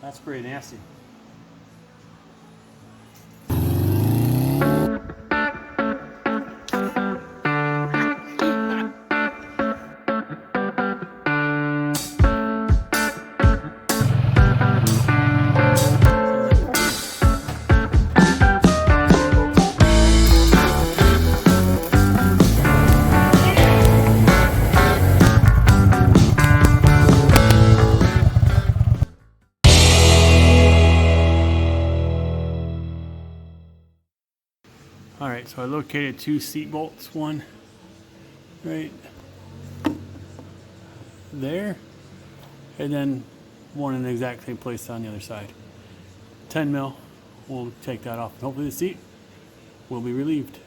That's pretty nasty. Alright, so I located 2 seat bolts, one right there, and then one in the exact same place on the other side. 10 mil, we'll take that off, and hopefully the seat will be relieved.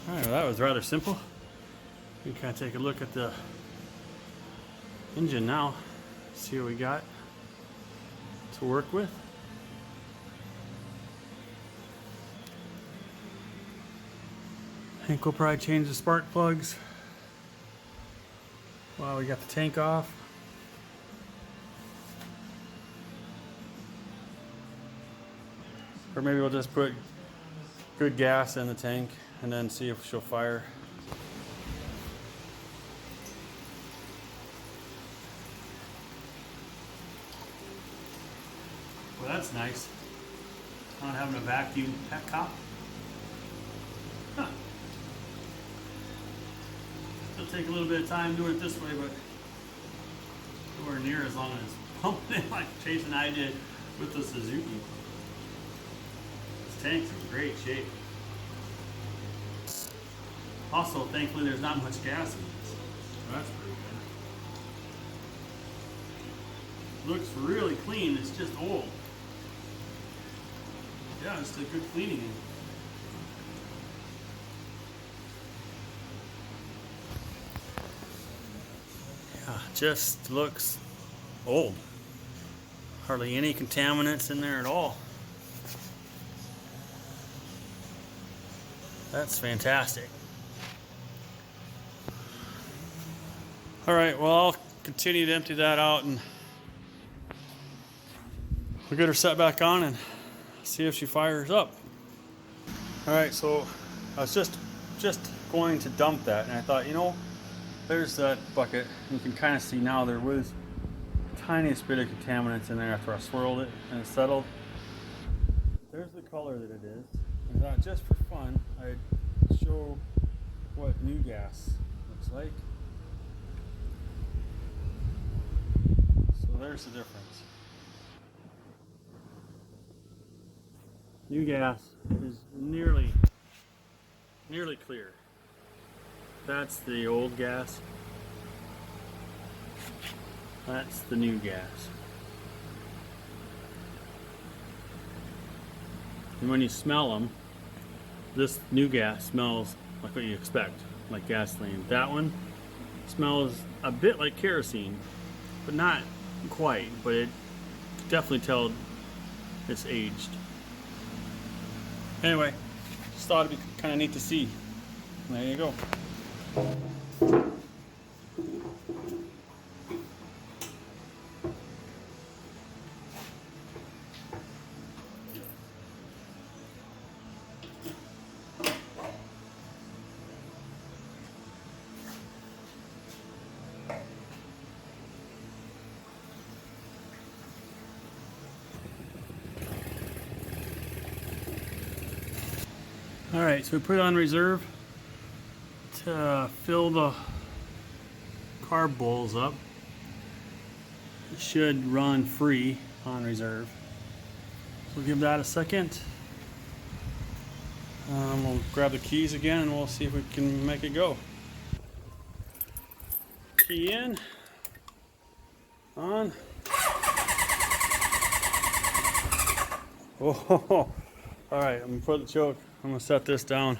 Alright, well, that was rather simple. We can kind of take a look at the engine now, see what we got to work with. I think we'll probably change the spark plugs while we got the tank off. Or maybe we'll just put good gas in the tank and then see if she'll fire. Well, that's nice. Not having a vacuum pet cop. Huh. It'll take a little bit of time doing it this way, but nowhere near as long as pumping it like Chase and I did with the Suzuki. This tank's in great shape. Also, thankfully, there's not much gas in this, so that's pretty good. Looks really clean, it's just old. Yeah, just a good cleaning. Yeah, just looks old. Hardly any contaminants in there at all. That's fantastic. Alright, well, I'll continue to empty that out and we'll get her set back on and see if she fires up. Alright, so I was just going to dump that, and I thought, you know, there's that bucket. You can kind of see now there was the tiniest bit of contaminants in there after I swirled it and it settled. There's the color that it is. I thought just for fun, I'd show what new gas looks like. So there's the difference. New gas is nearly clear. That's the old gas. That's the new gas. And when you smell them, this new gas smells like what you expect, like gasoline. That one smells a bit like kerosene, but not quite, but it definitely tell it's aged. Anyway, just thought it'd be kind of neat to see. There you go. Alright, so we put it on reserve to fill the carb bowls up. should run free on reserve. We'll give that a second. We'll grab the keys again and we'll see if we can make it go. Key in, on. Oh, all right, I'm gonna put the choke. I'm gonna set this down.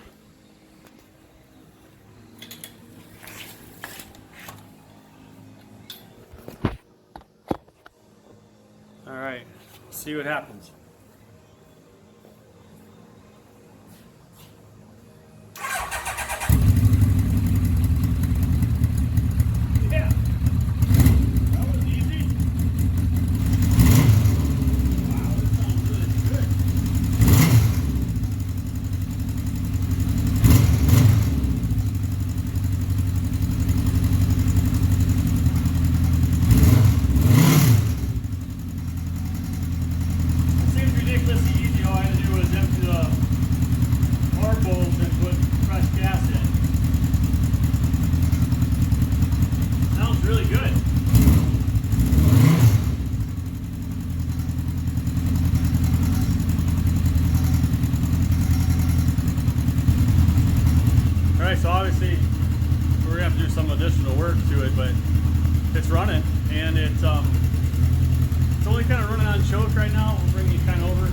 All right, see what happens. So obviously we're gonna have to do some additional work to it, but it's running and it's only kind of running on choke right now. We'll bring you kind of over.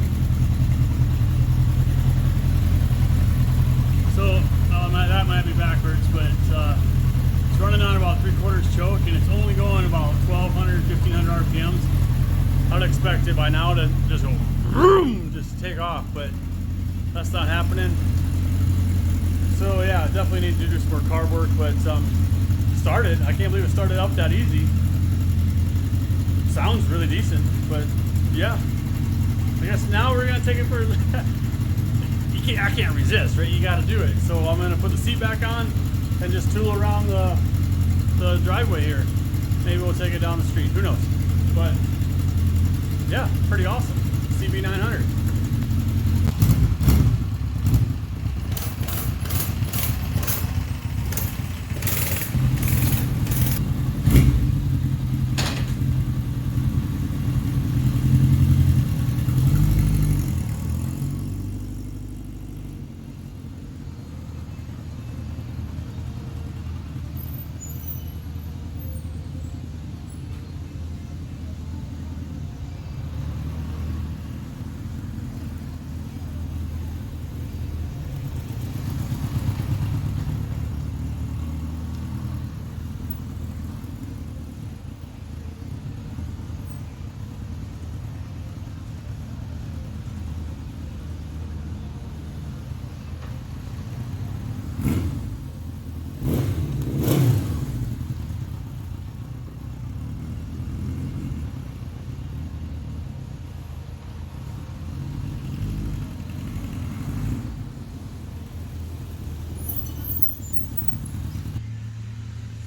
So that might be backwards, but it's running on about 3/4 choke and it's only going about 1200, 1500 RPMs. I'd expect it by now to just go vroom, just take off, but that's not happening. So yeah, definitely need to do some more carb work, but started. I can't believe it started up that easy. Sounds really decent, but yeah. I guess now we're gonna take it for. I can't resist, right? You got to do it. So I'm gonna put the seat back on and just tool around the driveway here. Maybe we'll take it down the street. Who knows? But yeah, pretty awesome. CB900.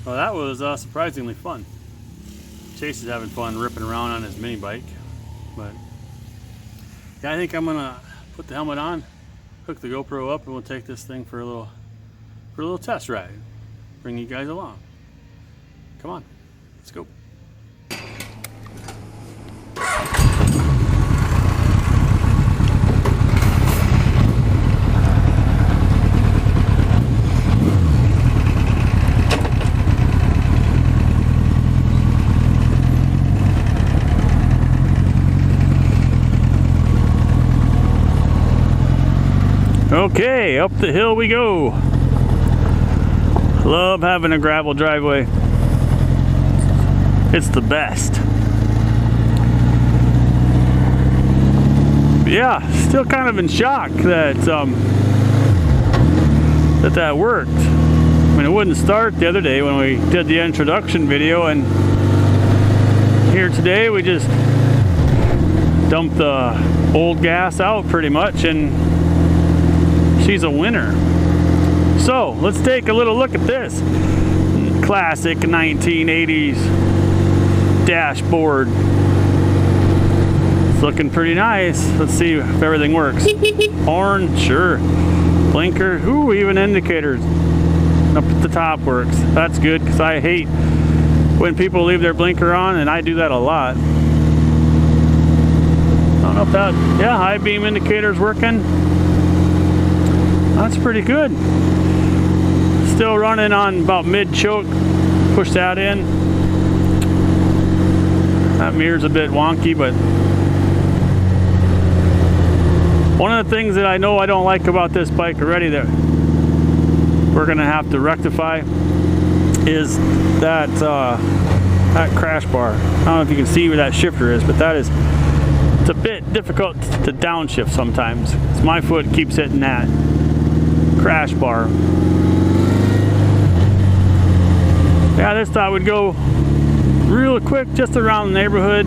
Well, that was surprisingly fun. Chase is having fun ripping around on his mini bike, but yeah, I think I'm gonna put the helmet on, hook the GoPro up, and we'll take this thing for a little test ride. Bring you guys along. Come on, let's go. Okay, up the hill we go. Love having a gravel driveway. It's the best. But yeah, still kind of in shock that that worked. I mean, it wouldn't start the other day when we did the introduction video, and here today we just dumped the old gas out pretty much, and she's a winner. So let's take a little look at this classic 1980s dashboard. It's looking pretty nice. Let's see if everything works. Horn, sure. Blinker, ooh, even indicators up at the top works. That's good, because I hate when people leave their blinker on, and I do that a lot. I don't know if that, yeah, high beam indicator's working. That's pretty good. Still running on about mid choke. Push that in. That mirror's a bit wonky, but one of the things that I know I don't like about this bike already that we're gonna have to rectify is that that crash bar. I don't know if you can see where that shifter is, but it's a bit difficult to downshift sometimes. So my foot keeps hitting that crash bar. Yeah, this thought would go real quick just around the neighborhood.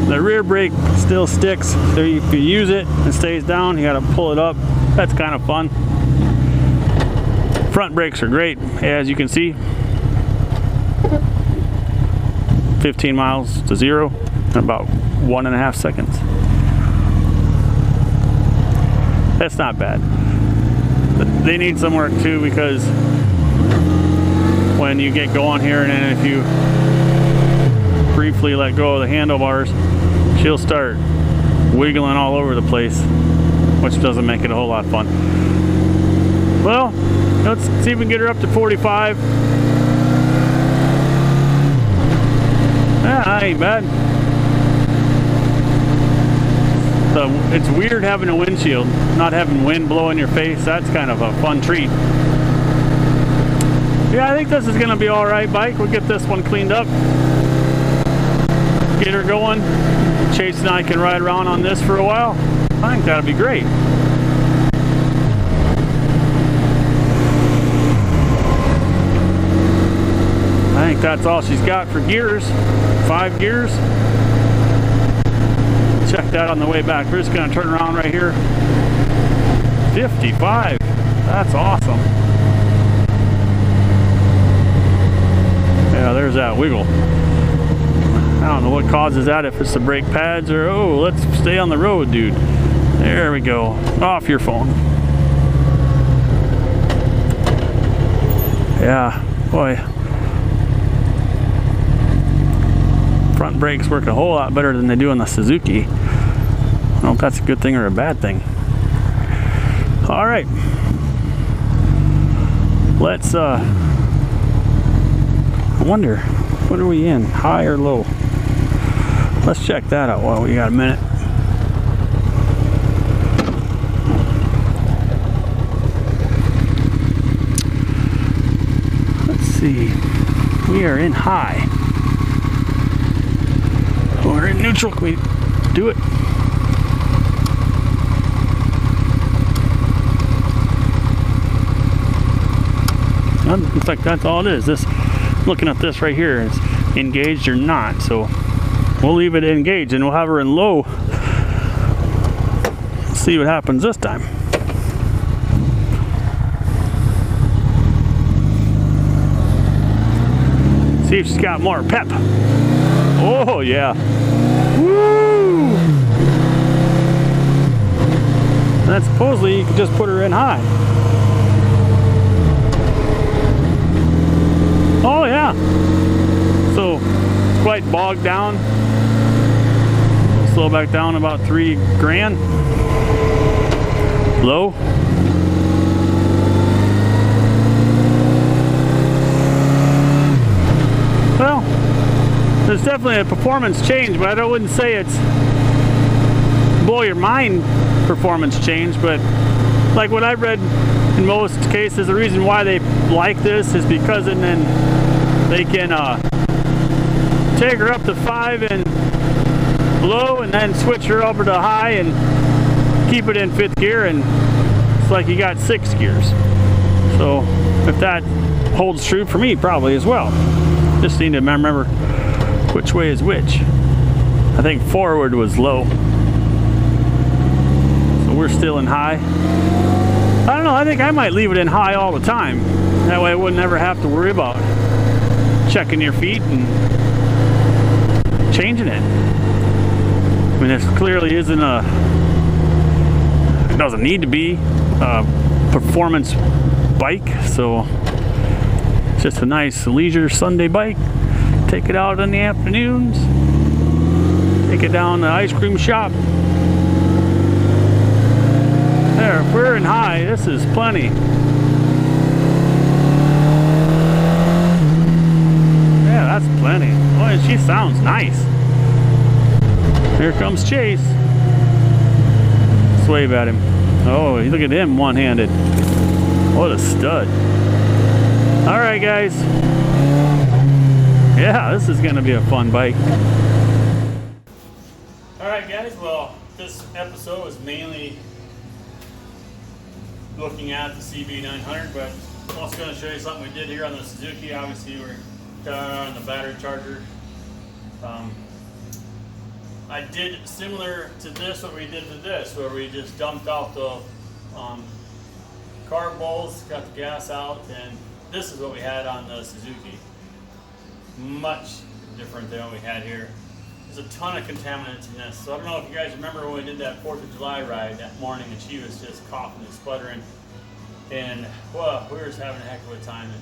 The rear brake still sticks, so if you use it, it stays down. You gotta pull it up. That's kind of fun. Front brakes are great, as you can see. 15 miles to 0 in about 1.5 seconds. That's not bad. But they need some work too, because when you get going here, and then if you briefly let go of the handlebars, she'll start wiggling all over the place, which doesn't make it a whole lot of fun. Well, let's see if we can get her up to 45. Yeah, that ain't bad. So it's weird having a windshield, not having wind blow in your face. That's kind of a fun treat. Yeah, I think this is gonna be all right bike. We'll get this one cleaned up, get her going. Chase and I can ride around on this for a while. I think that'll be great. I think that's all she's got for gears. 5 gears. Check that on the way back. We're just gonna turn around right here. 55. That's awesome. Yeah, there's that wiggle. I don't know what causes that, if it's the brake pads or, oh, let's stay on the road, dude. There we go. Off your phone. Yeah, boy. Front brakes work a whole lot better than they do on the Suzuki. I don't know if that's a good thing or a bad thing. All right. Let's, I wonder, what are we in? High or low? Let's check that out while we got a minute. Let's see. We are in high. We're in neutral. Can we do it? Looks like that's all it is. This, looking at this right here, is engaged or not. So we'll leave it engaged and we'll have her in low. See what happens this time. See if she's got more pep. Oh yeah. Woo! And then supposedly you can just put her in high. Oh yeah. So it's quite bogged down. Slow back down about 3 grand. Low. Well, there's definitely a performance change, but I wouldn't say it's blow your mind performance change, but like what I've read in most cases, the reason why they like this is because and then they can take her up to 5 and low and then switch her over to high and keep it in 5th gear, and it's like you got 6 gears. So if that holds true for me, probably as well. Just need to remember which way is which. I think forward was low. So we're still in high. I don't know, I think I might leave it in high all the time. That way I wouldn't ever have to worry about checking your feet and changing it. I mean, this clearly isn't it doesn't need to be a performance bike, so it's Just a nice leisure Sunday bike. Take it out in the afternoons. Take it down to the ice cream shop. There, if we're in high, this is plenty. Yeah, that's plenty. Oh, and she sounds nice. Here comes Chase. Let's wave at him. Oh, look at him one-handed. What a stud. All right, guys. Yeah, this is going to be a fun bike. All right, guys. Well, this episode was mainly looking at the CB900, but I'm also going to show you something we did here on the Suzuki. Obviously, we're on the battery charger. I did similar to this, what we did to this, where we just dumped out the carb bowls, got the gas out, and this is what we had on the Suzuki. Much different than what we had here. There's a ton of contaminants in this. So I don't know if you guys remember when we did that 4th of July ride that morning and she was just coughing and sputtering. And well, we were just having a heck of a time. And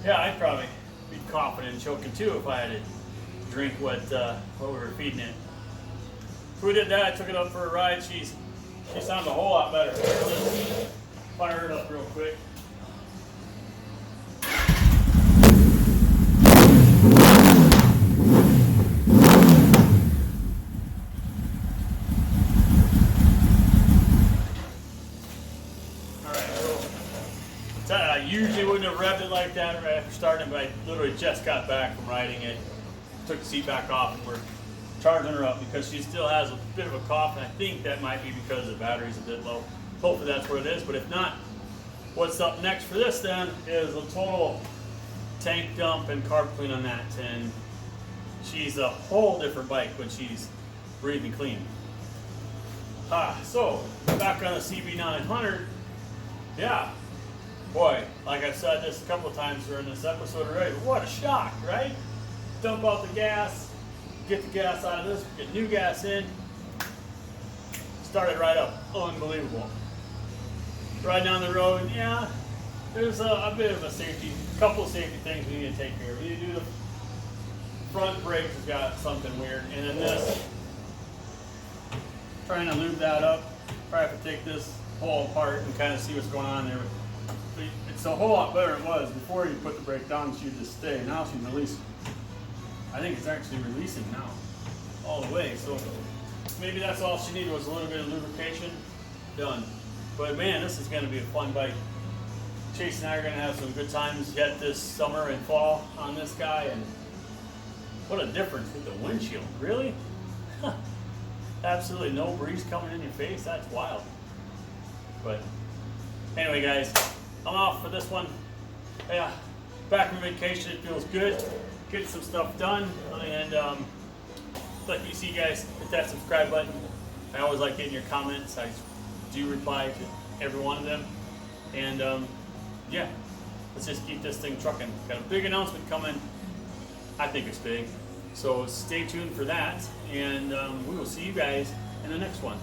yeah, I'd probably be coughing and choking too if I had to drink what we were feeding it. So we did that, I took it up for a ride. She sounds a whole lot better. Let's fire it up real quick. I usually wouldn't have revved it like that right after starting, but I literally just got back from riding it, took the seat back off, and we're charging her up because she still has a bit of a cough, and I think that might be because the battery's a bit low. Hopefully that's what it is, but if not, what's up next for this then is a total tank dump and carb clean on that, and she's a whole different bike when she's breathing clean. So, back on the CB900, yeah. Boy, like I've said this a couple of times during this episode already, but what a shock, right? Dump out the gas, get the gas out of this, get new gas in, start it right up. Unbelievable. Riding down the road, yeah, there's a bit of a couple of safety things we need to take care of. We need to do the front brakes has got something weird, and then this, trying to lube that up, probably have to take this whole apart and kind of see what's going on there. It's a whole lot better than it was. Before you put the brake down, she'd just stay. Now she's releasing. I think it's actually releasing now, all the way. So maybe that's all she needed was a little bit of lubrication. Done. But man, this is going to be a fun bike. Chase and I are going to have some good times yet this summer and fall on this guy. And what a difference with the windshield. Really? Absolutely no breeze coming in your face. That's wild. But anyway, guys, I'm off for this one. Yeah, back from vacation, it feels good. Getting some stuff done, and like you see, guys, hit that subscribe button. I always like getting your comments. I do reply to every one of them, and yeah, let's just keep this thing trucking. Got a big announcement coming. I think it's big, so stay tuned for that, and we will see you guys in the next one.